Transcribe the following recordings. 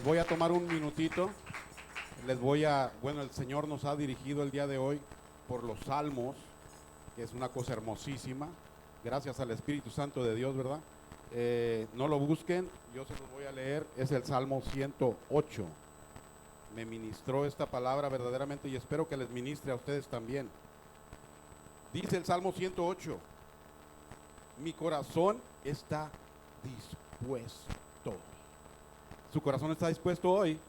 Voy a tomar un minutito, bueno, el Señor nos ha dirigido el día de hoy por los salmos, que es una cosa hermosísima, gracias al Espíritu Santo de Dios, ¿verdad? No lo busquen, yo se los voy a leer, es el Salmo 108. Me ministró esta palabra verdaderamente y espero que les ministre a ustedes también. Dice el Salmo 108, mi corazón está dispuesto. ¿Su corazón está dispuesto hoy?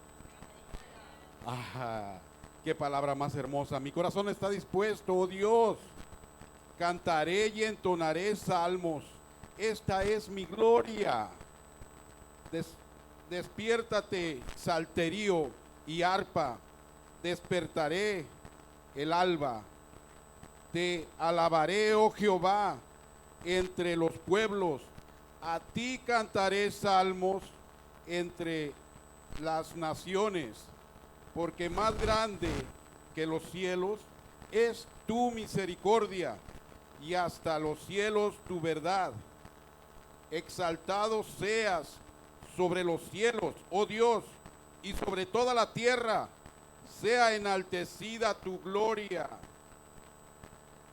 Qué palabra más hermosa. Mi corazón está dispuesto, oh Dios. Cantaré y entonaré salmos. Esta es mi gloria. Despiértate, salterio y arpa. Despertaré el alba. Te alabaré, oh Jehová, entre los pueblos. A ti cantaré salmos entre las naciones, porque más grande que los cielos es tu misericordia, y hasta los cielos tu verdad. Exaltado seas sobre los cielos, oh Dios, y sobre toda la tierra sea enaltecida tu gloria,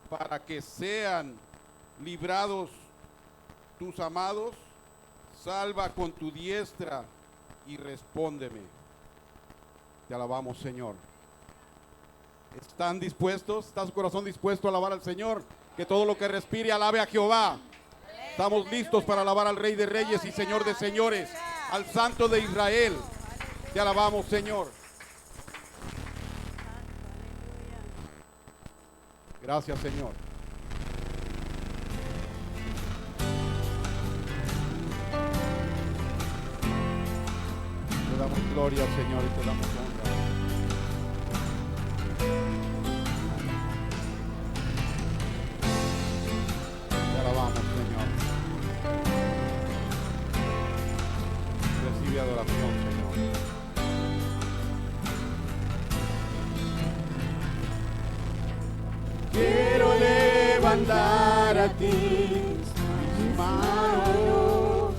para que sean librados tus amados. Salva con tu diestra y respóndeme. Te alabamos, Señor. ¿Están dispuestos? ¿Está su corazón dispuesto a alabar al Señor? Que todo lo que respire alabe a Jehová. Estamos listos para alabar al Rey de Reyes y Señor de Señores, al Santo de Israel. Te alabamos, Señor. Gracias, Señor. Te damos gloria, Señor, y te damos honra. Te alabamos, Señor. Recibe adoración, Señor. Quiero levantar a ti mis manos,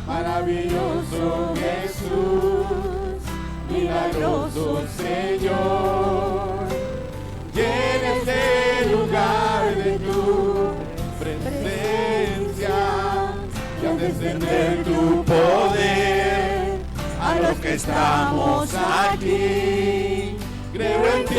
maravilloso Jesús, milagroso Señor. Llena este lugar de tu presencia y al descender tu poder a los que estamos aquí. Creo en ti,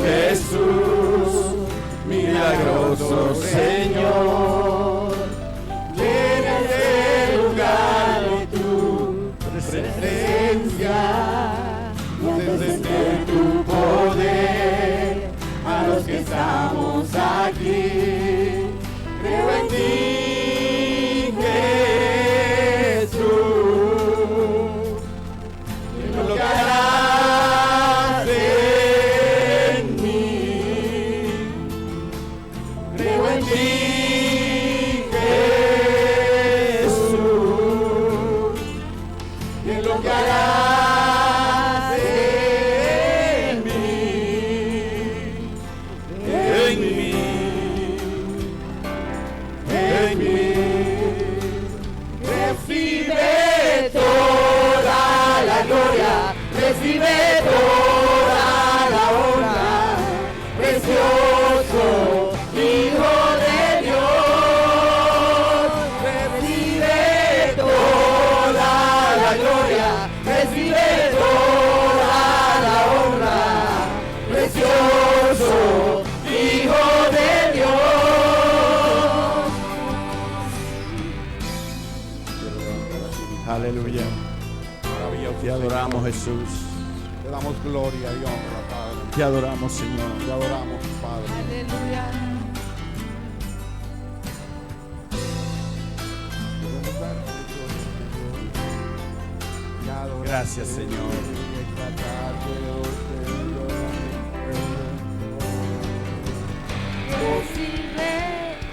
Jesús, milagroso Señor. Llena este lugar de tu presencia, desde tu poder a los que estamos aquí. Creo en ti, Jesús, y lo que harás. Recibe toda la honra, precioso Aleluya. Maravilloso, Te adoramos, Señor. Jesús. Te damos gloria y honra, Padre. Te adoramos, Señor. Te adoramos, Padre. Aleluya. Gracias, Señor. Recibe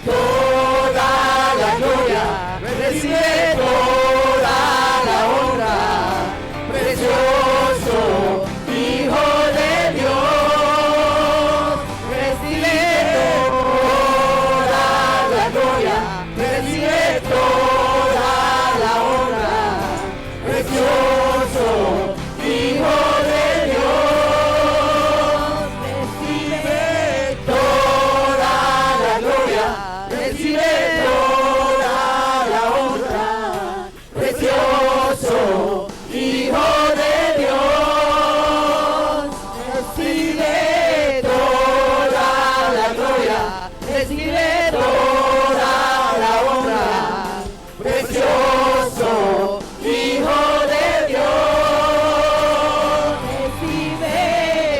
Toda la gloria, recibe toda la honra, precioso Hijo de Dios. Recibe toda la gloria, recibe toda la honra, precioso Hijo de Dios. Recibe toda la gloria, recibe toda la honra, precioso Hijo de Dios. Recibe toda la gloria, recibe toda la honra, precioso Hijo de Dios. Recibe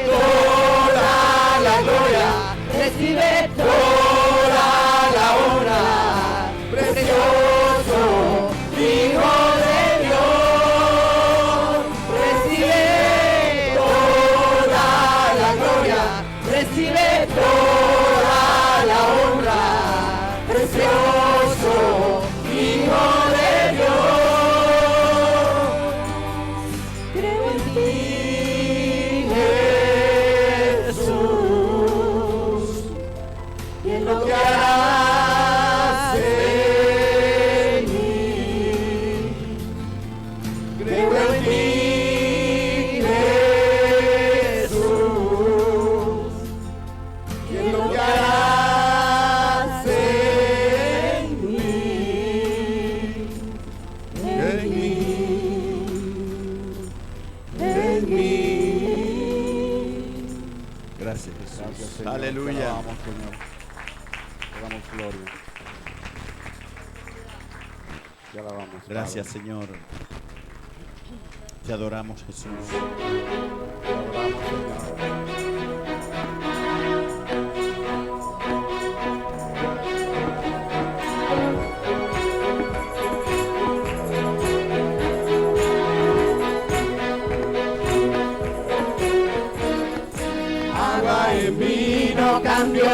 toda la gloria, recibe toda la honra, precioso Hijo de Dios. Recibe toda la gloria, recibe toda la honra, precioso Hijo de Dios. Creo en ti, Jesús, y en lo que harás en mí. Creo en ti, Jesús, y en lo que harás en mí. En mí. En mí. Gracias, Jesús. Gracias, Señor. Te Aleluya. alabamos, Señor. Te damos gloria. Te alabamos, Padre. Gracias, Señor. Te adoramos, Jesús. Te adoramos, Señor. Agua en vino cambió,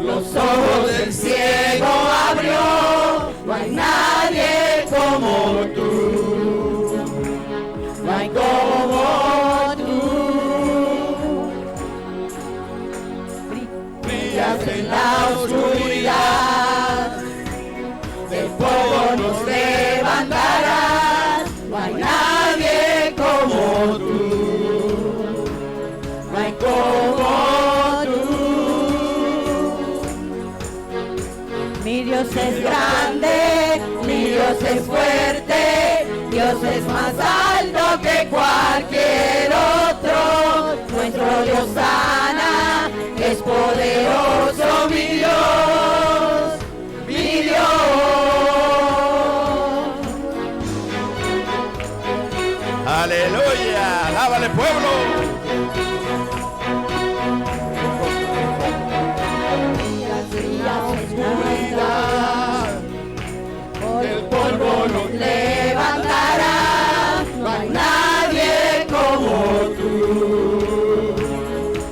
los ojos del ciego abrió. No hay nadie como tú, no hay como tú. Brillas en la oscuridad, del polvo nos levantarás. No hay nadie como tú. No hay como tú. Mi Dios es grande, mi Dios es fuerte, Dios es más alto que cualquier otro. Nuestro Dios sana, es poderoso mi Dios, mi Dios. Aleluya. Alábale, pueblo. El polvo nos levantará. No hay nadie como tú,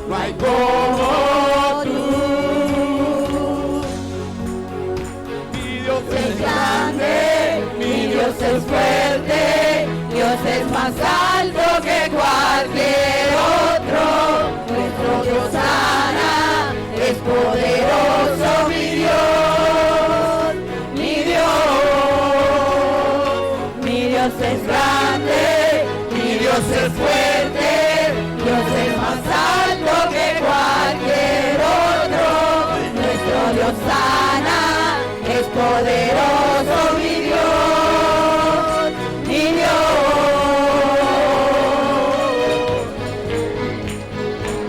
no hay como tú. Mi Dios es grande, mi Dios es fuerte, Dios es más alto que cualquier otro. Nuestro Dios sana, es poderoso mi Dios, mi Dios. Mi Dios es grande, mi Dios es fuerte, Dios es más alto que cualquier otro. Nuestro Dios sana, es poderoso mi Dios, mi Dios.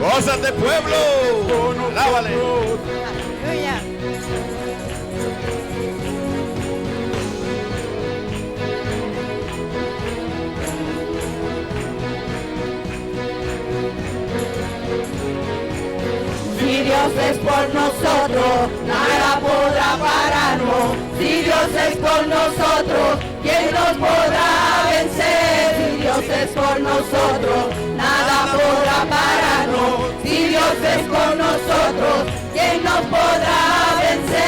Gózate, pueblo. Alábale. Aleluya. Si Dios es por nosotros, nada podrá pararnos. Si Dios es por nosotros, ¿quién nos podrá vencer? Si Dios es por nosotros, nada podrá pararnos. Si Dios es por nosotros, ¿quién nos podrá vencer?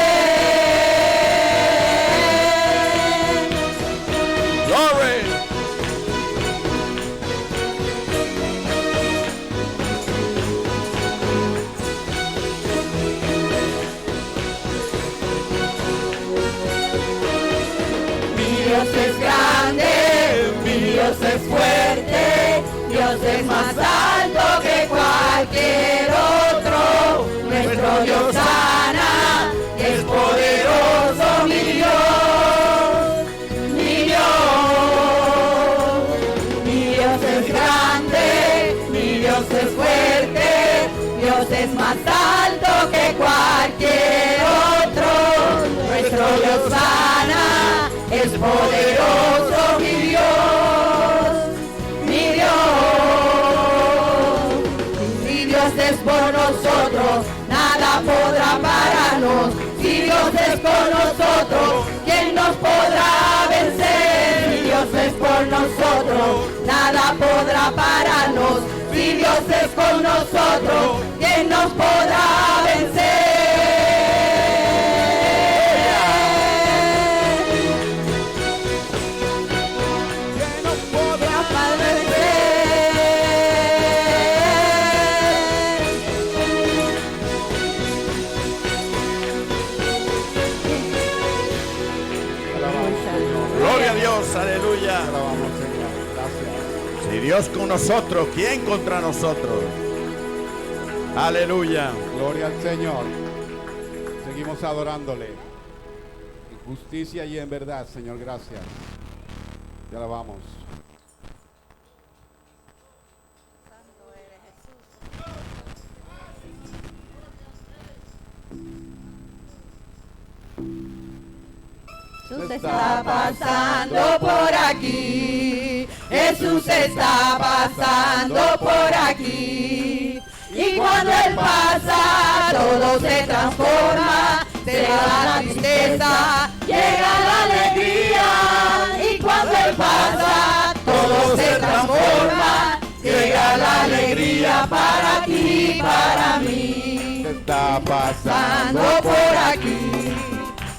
Glory. Mi Dios es grande, mi Dios es fuerte, Dios es más alto que cualquier otro. Nuestro Dios sana, es poderoso, mi Dios, mi Dios. Mi Dios es grande, mi Dios es fuerte, Dios es más alto que cualquier otro. Nuestro Dios sana, es poderoso, mi Dios, mi Dios. Si Dios es por nosotros, nada podrá pararnos. Si Dios es por nosotros, ¿quién nos podrá vencer? Si Dios es por nosotros, nada podrá pararnos. Si Dios es con nosotros, ¿quién nos podrá vencer? ¿Quién nos podrá vencer? Gloria a Dios, aleluya. Alabamos, Señor. Gracias. Si Dios con nosotros, ¿quién contra nosotros? Aleluya. Gloria al Señor. Seguimos adorándole. En justicia y en verdad, Señor, gracias. Te alabamos. Jesús está pasando por aquí, Jesús está pasando por aquí. Y cuando Él pasa, todo se transforma, se va la tristeza, llega la alegría. Y cuando Él pasa, todo se transforma, llega la alegría para ti, para mí. Está pasando. Pasando por aquí,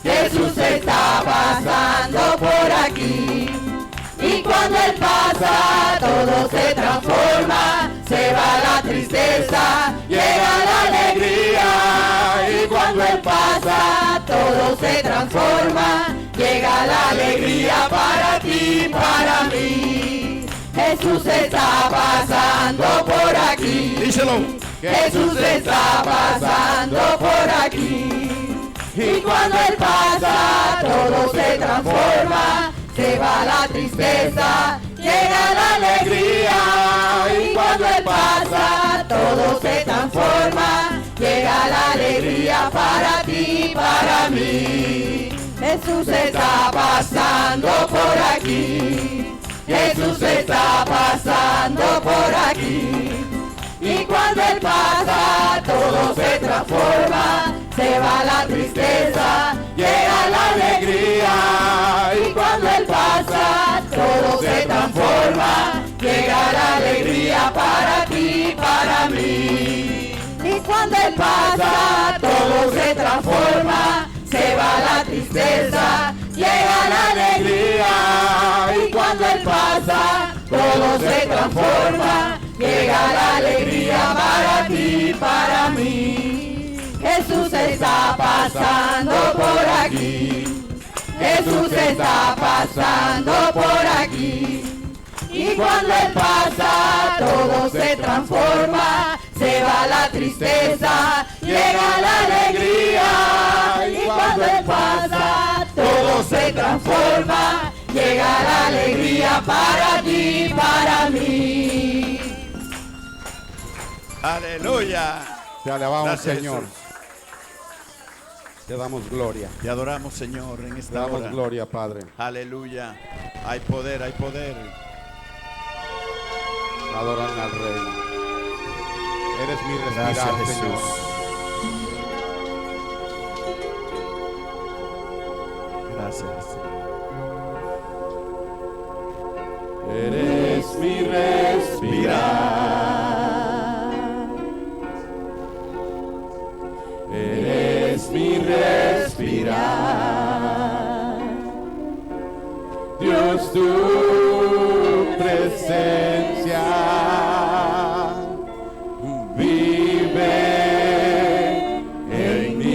Jesús está pasando por aquí. Y cuando Él pasa, todo se transforma, se va la tristeza, llega la alegría. Y cuando Él pasa, todo se transforma, llega la alegría para ti, para mí. Jesús está pasando por aquí. Díselo. Jesús está pasando por aquí. Y cuando Él pasa, todo se transforma, se va la tristeza, llega la alegría. Y cuando Él pasa, todo se transforma, llega la alegría para ti, para mí. Jesús está pasando por aquí, Jesús está pasando por aquí. Y cuando Él pasa, todo se transforma, se va la tristeza, llega la alegría. Y cuando Él pasa, todo se transforma, llega la alegría para ti, para mí. Y cuando Él pasa, todo se transforma, se va la tristeza, llega la alegría. Y cuando Él pasa, todo se transforma, llega la alegría para ti, para mí. Jesús está pasando por aquí, Jesús está pasando por aquí. Y cuando Él pasa, todo se transforma, se va la tristeza, llega la alegría. Y cuando Él pasa, todo se transforma, llega la alegría para ti, para mí. Aleluya. Te alabamos, Gracias, Señor. Jesús. Te damos gloria. Te adoramos, Señor, en Te esta damos hora. gloria, Padre. Aleluya. Hay poder, hay poder. Adoran al Rey. Eres mi Gracias, respirar, Jesús. Señor. seas, Señor. Eres mi respirar, eres mi respirar, Dios, tu presencia vive en mí.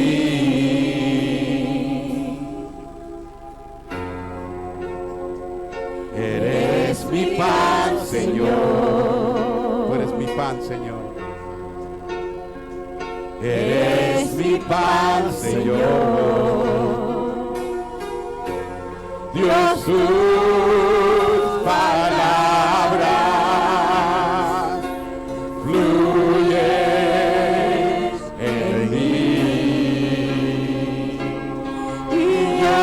Eres mi pan, Señor. Tú eres mi pan, Señor. Eres mi pan, Señor. Dios, tus palabras fluyen en mí. Y yo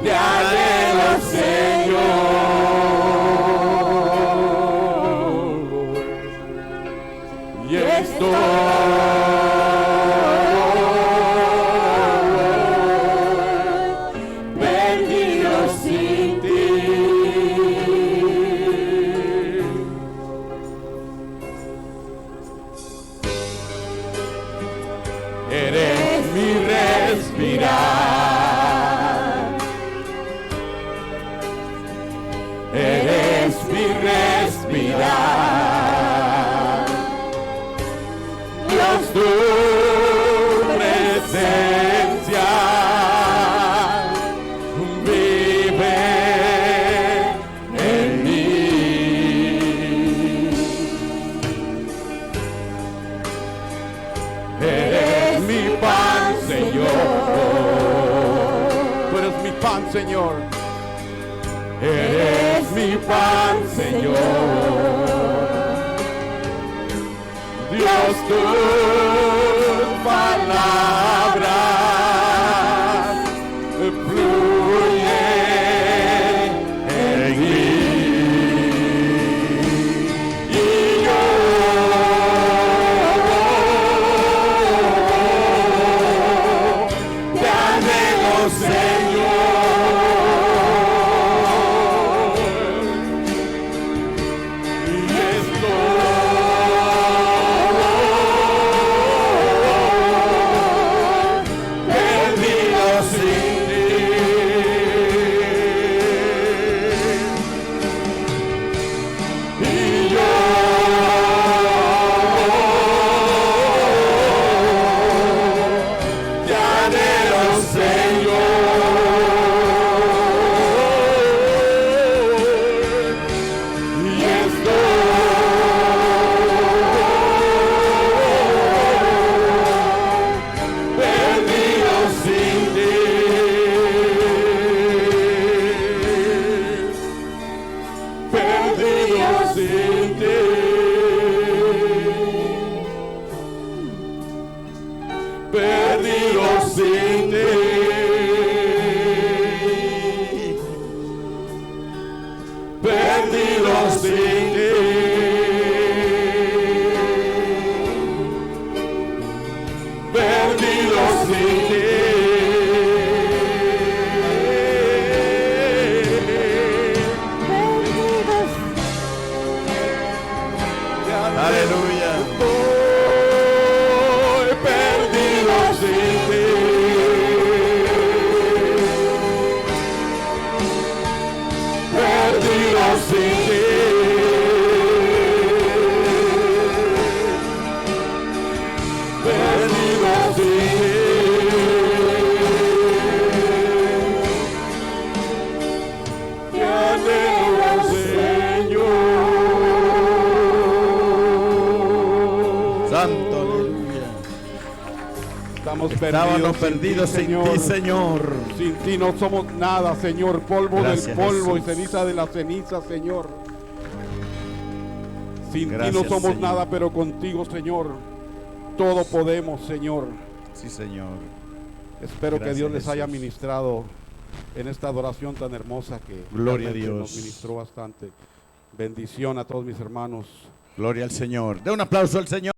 te anhelo, Señor, y estoy perdido sin ti. Eres mi respirar, eres mi respirar, Dios, tu presencia vive en mí. Eres mi pan, Señor. Tú eres mi pan, Señor. Eres mi pan, Señor. Dios, tus palabras fluyen en mí. Y yo te anhelo, Señor, y estoy perdido sin ti. Y yo te anhelo, Señor, y estoy perdido sin ti. Perdido sin ti. Perdido sin ti. Perdido sin ti. Perdido sin ti. Aleluya. Estoy perdido sin ti. Perdido sin ti. Perdido sin ti. Te anhelo, Señor. Santo, aleluya. Estamos Estábamos perdidos perdidos sin ti, Señor. Sin ti no somos nada, Señor. Polvo Gracias, del polvo Jesús. y ceniza de la ceniza, Señor. Sin ti Gracias, no somos Señor. nada, pero contigo, Señor, todo podemos, Señor. Sí, Señor. Espero que Gracias, Dios les haya Jesús. ministrado en esta adoración tan hermosa que Gloria a realmente Dios. nos ministró bastante. Bendición a todos mis hermanos. Gloria al Señor. De un aplauso al Señor.